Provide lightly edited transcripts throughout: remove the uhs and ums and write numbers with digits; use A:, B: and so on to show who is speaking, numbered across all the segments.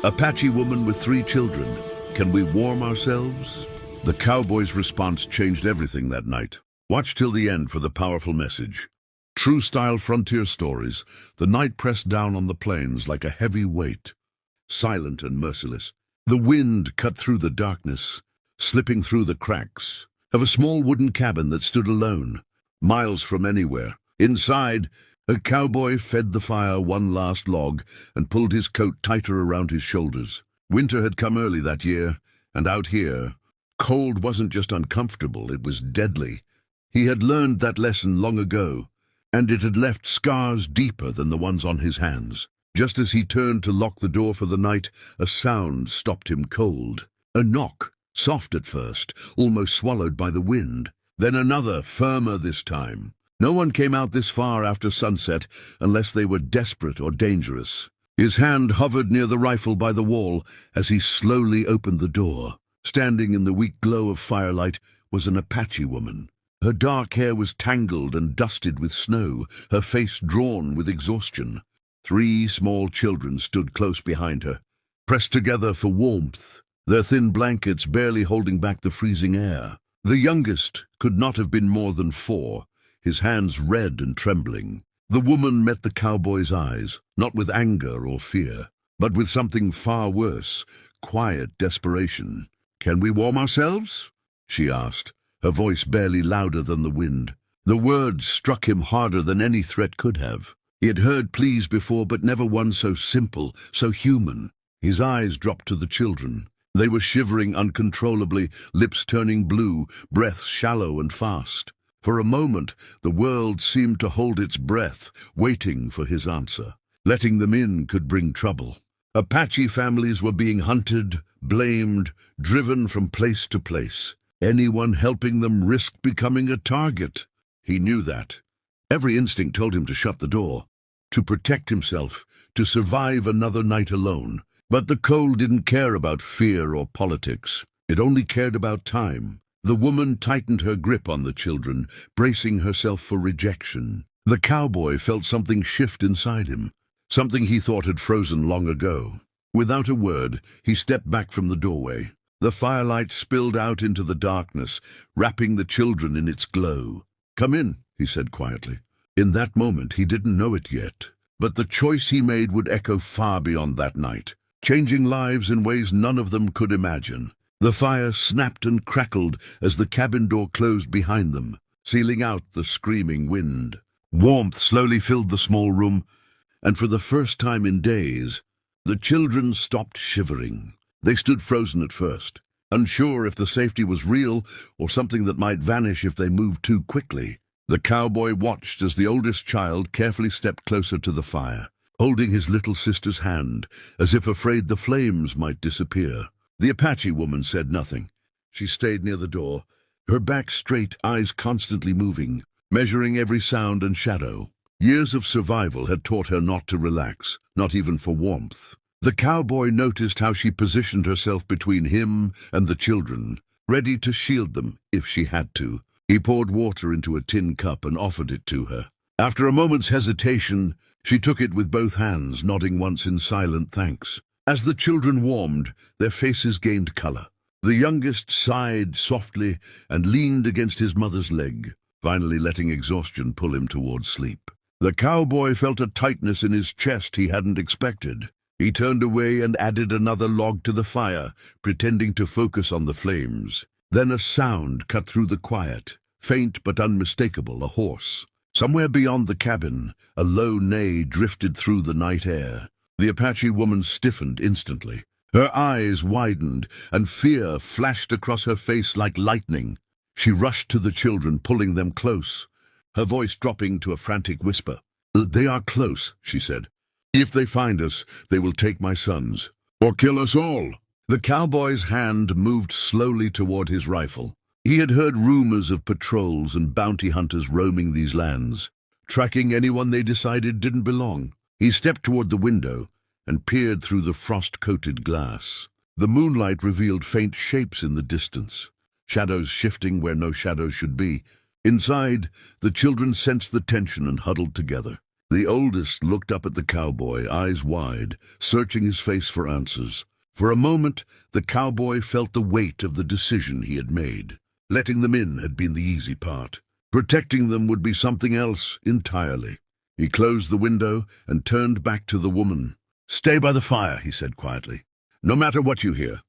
A: Apache woman with 3 children. Can we warm ourselves? The cowboy's response changed everything that night. Watch till the end for the powerful message. True-style frontier stories, the night pressed down on the plains like a heavy weight. Silent and merciless, the wind cut through the darkness, slipping through the cracks of a small wooden cabin that stood alone, miles from anywhere. Inside, a cowboy fed the fire one last log and pulled his coat tighter around his shoulders. Winter had come early that year, and out here, cold wasn't just uncomfortable, it was deadly. He had learned that lesson long ago, and it had left scars deeper than the ones on his hands. Just as he turned to lock the door for the night, a sound stopped him cold. A knock, soft at first, almost swallowed by the wind. Then another, firmer this time. No one came out this far after sunset unless they were desperate or dangerous. His hand hovered near the rifle by the wall as he slowly opened the door. Standing in the weak glow of firelight was an Apache woman. Her dark hair was tangled and dusted with snow, her face drawn with exhaustion. 3 small children stood close behind her, pressed together for warmth, their thin blankets barely holding back the freezing air. The youngest could not have been more than 4, his hands red and trembling. The woman met the cowboy's eyes, not with anger or fear, but with something far worse, quiet desperation. "Can we warm ourselves?" she asked, her voice barely louder than the wind. The words struck him harder than any threat could have. He had heard pleas before, but never one so simple, so human. His eyes dropped to the children. They were shivering uncontrollably, lips turning blue, breaths shallow and fast. For a moment, the world seemed to hold its breath, waiting for his answer. Letting them in could bring trouble. Apache families were being hunted, blamed, driven from place to place. Anyone helping them risked becoming a target. He knew that. Every instinct told him to shut the door, to protect himself, to survive another night alone. But the cold didn't care about fear or politics. It only cared about time. The woman tightened her grip on the children, bracing herself for rejection. The cowboy felt something shift inside him, something he thought had frozen long ago. Without a word, he stepped back from the doorway. The firelight spilled out into the darkness, wrapping the children in its glow. "Come in," he said quietly. In that moment, he didn't know it yet, but the choice he made would echo far beyond that night, changing lives in ways none of them could imagine. The fire snapped and crackled as the cabin door closed behind them, sealing out the screaming wind. Warmth slowly filled the small room, and for the first time in days, the children stopped shivering. They stood frozen at first, unsure if the safety was real or something that might vanish if they moved too quickly. The cowboy watched as the oldest child carefully stepped closer to the fire, holding his little sister's hand, as if afraid the flames might disappear. The Apache woman said nothing. She stayed near the door, her back straight, eyes constantly moving, measuring every sound and shadow. Years of survival had taught her not to relax, not even for warmth. The cowboy noticed how she positioned herself between him and the children, ready to shield them if she had to. He poured water into a tin cup and offered it to her. After a moment's hesitation, she took it with both hands, nodding once in silent thanks. As the children warmed, their faces gained color. The youngest sighed softly and leaned against his mother's leg, finally letting exhaustion pull him towards sleep. The cowboy felt a tightness in his chest he hadn't expected. He turned away and added another log to the fire, pretending to focus on the flames. Then a sound cut through the quiet, faint but unmistakable, a horse. Somewhere beyond the cabin, a low neigh drifted through the night air. The Apache woman stiffened instantly. Her eyes widened, and fear flashed across her face like lightning. She rushed to the children, pulling them close, her voice dropping to a frantic whisper. "They are close," she said. "If they find us, they will take my sons, or kill us all." The cowboy's hand moved slowly toward his rifle. He had heard rumors of patrols and bounty hunters roaming these lands, tracking anyone they decided didn't belong. He stepped toward the window and peered through the frost-coated glass. The moonlight revealed faint shapes in the distance, shadows shifting where no shadows should be. Inside, the children sensed the tension and huddled together. The oldest looked up at the cowboy, eyes wide, searching his face for answers. For a moment, the cowboy felt the weight of the decision he had made. Letting them in had been the easy part. Protecting them would be something else entirely. He closed the window and turned back to the woman. "Stay by the fire," he said quietly. "No matter what you hear."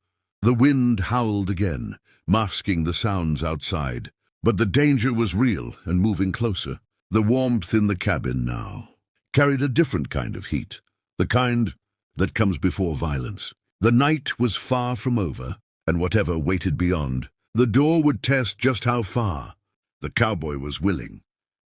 A: The wind howled again, masking the sounds outside. But the danger was real and moving closer. The warmth in the cabin now carried a different kind of heat, the kind that comes before violence. The night was far from over, and whatever waited beyond, the door would test just how far. The cowboy was willing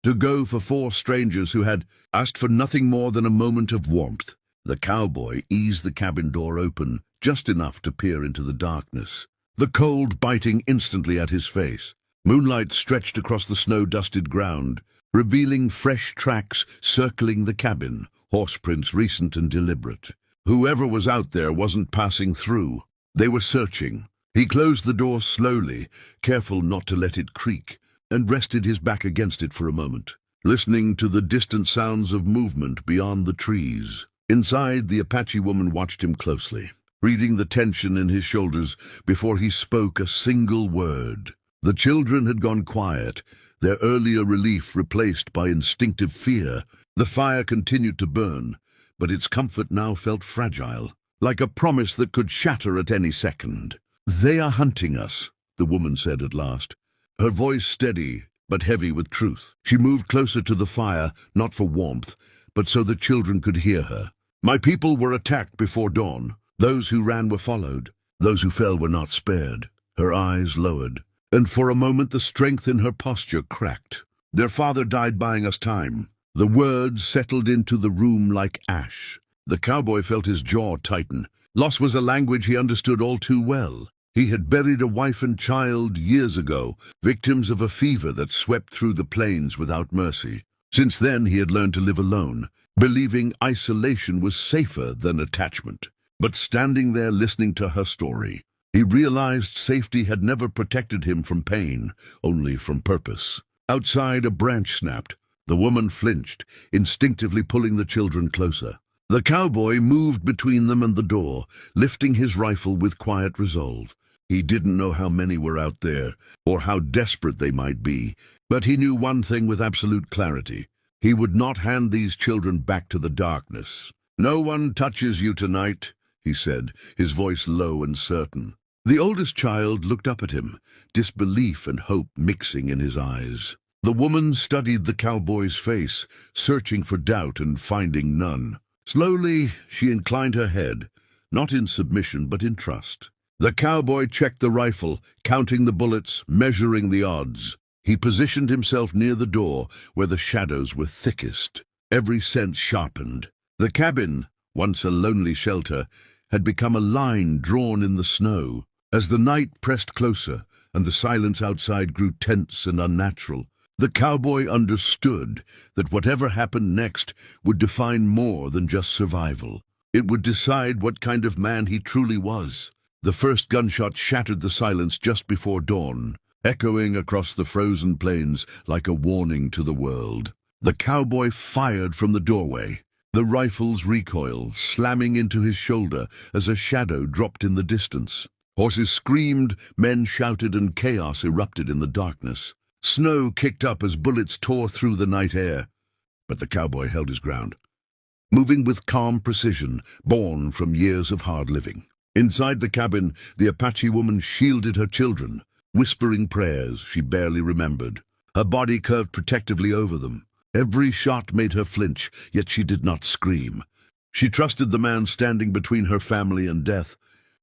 A: to go for four strangers who had asked for nothing more than a moment of warmth. The cowboy eased the cabin door open, just enough to peer into the darkness, the cold biting instantly at his face. Moonlight stretched across the snow-dusted ground, revealing fresh tracks circling the cabin, horseprints recent and deliberate. Whoever was out there wasn't passing through. They were searching. He closed the door slowly, careful not to let it creak, and rested his back against it for a moment, listening to the distant sounds of movement beyond the trees. Inside, the Apache woman watched him closely, reading the tension in his shoulders before he spoke a single word. The children had gone quiet, their earlier relief replaced by instinctive fear. The fire continued to burn, but its comfort now felt fragile, like a promise that could shatter at any second. "They are hunting us," the woman said at last, her voice steady but heavy with truth. She moved closer to the fire, not for warmth, but so the children could hear her. "My people were attacked before dawn. Those who ran were followed. Those who fell were not spared." Her eyes lowered, and for a moment the strength in her posture cracked. "Their father died buying us time." The words settled into the room like ash. The cowboy felt his jaw tighten. Loss was a language he understood all too well. He had buried a wife and child years ago, victims of a fever that swept through the plains without mercy. Since then he had learned to live alone, believing isolation was safer than attachment. But standing there listening to her story, he realized safety had never protected him from pain, only from purpose. Outside, a branch snapped. The woman flinched, instinctively pulling the children closer. The cowboy moved between them and the door, lifting his rifle with quiet resolve. He didn't know how many were out there, or how desperate they might be, but he knew one thing with absolute clarity. He would not hand these children back to the darkness. "No one touches you tonight," he said, his voice low and certain. The oldest child looked up at him, disbelief and hope mixing in his eyes. The woman studied the cowboy's face, searching for doubt and finding none. Slowly, she inclined her head, not in submission but in trust. The cowboy checked the rifle, counting the bullets, measuring the odds. He positioned himself near the door, where the shadows were thickest. Every sense sharpened. The cabin, once a lonely shelter, had become a line drawn in the snow. As the night pressed closer, and the silence outside grew tense and unnatural, the cowboy understood that whatever happened next would define more than just survival. It would decide what kind of man he truly was. The first gunshot shattered the silence just before dawn, echoing across the frozen plains like a warning to the world. The cowboy fired from the doorway, the rifle's recoil slamming into his shoulder as a shadow dropped in the distance. Horses screamed, men shouted, and chaos erupted in the darkness. Snow kicked up as bullets tore through the night air, but the cowboy held his ground, moving with calm precision, born from years of hard living. Inside the cabin, the Apache woman shielded her children, whispering prayers she barely remembered. Her body curved protectively over them. Every shot made her flinch, yet she did not scream. She trusted the man standing between her family and death,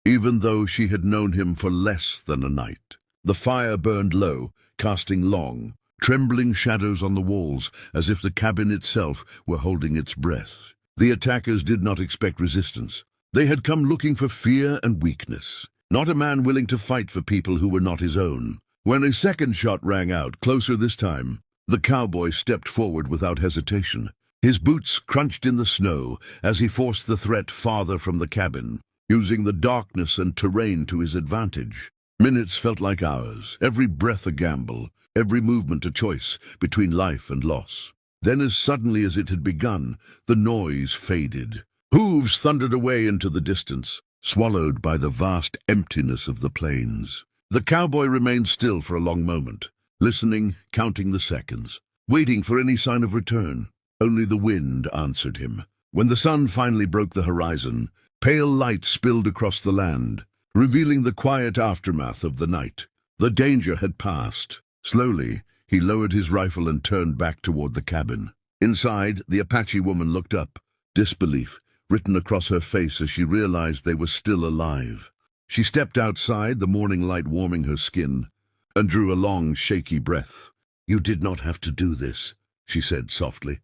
A: even though she had known him for less than a night. The fire burned low, casting long, trembling shadows on the walls, as if the cabin itself were holding its breath. The attackers did not expect resistance. They had come looking for fear and weakness, not a man willing to fight for people who were not his own. When a second shot rang out, closer this time, the cowboy stepped forward without hesitation. His boots crunched in the snow as he forced the threat farther from the cabin, using the darkness and terrain to his advantage. Minutes felt like hours, every breath a gamble, every movement a choice between life and loss. Then, as suddenly as it had begun, the noise faded. Hooves thundered away into the distance, swallowed by the vast emptiness of the plains. The cowboy remained still for a long moment, listening, counting the seconds, waiting for any sign of return. Only the wind answered him. When the sun finally broke the horizon, pale light spilled across the land, revealing the quiet aftermath of the night. The danger had passed. Slowly, he lowered his rifle and turned back toward the cabin. Inside, the Apache woman looked up, disbelief written across her face as she realized they were still alive. She stepped outside, the morning light warming her skin, and drew a long, shaky breath. "You did not have to do this," she said softly.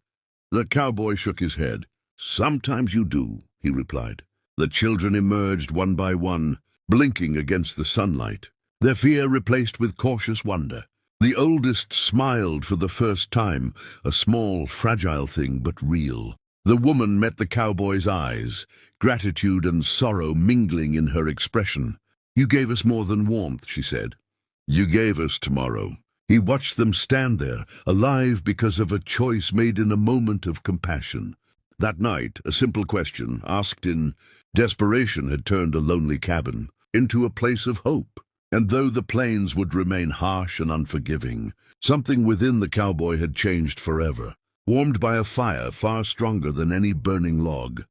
A: The cowboy shook his head. "Sometimes you do," he replied. The children emerged one by one, blinking against the sunlight, their fear replaced with cautious wonder. The oldest smiled for the first time, a small, fragile thing, but real. The woman met the cowboy's eyes, gratitude and sorrow mingling in her expression. "You gave us more than warmth," she said. "You gave us tomorrow." He watched them stand there, alive because of a choice made in a moment of compassion. That night, a simple question, asked in desperation, had turned a lonely cabin into a place of hope. And though the plains would remain harsh and unforgiving, something within the cowboy had changed forever. Warmed by a fire far stronger than any burning log,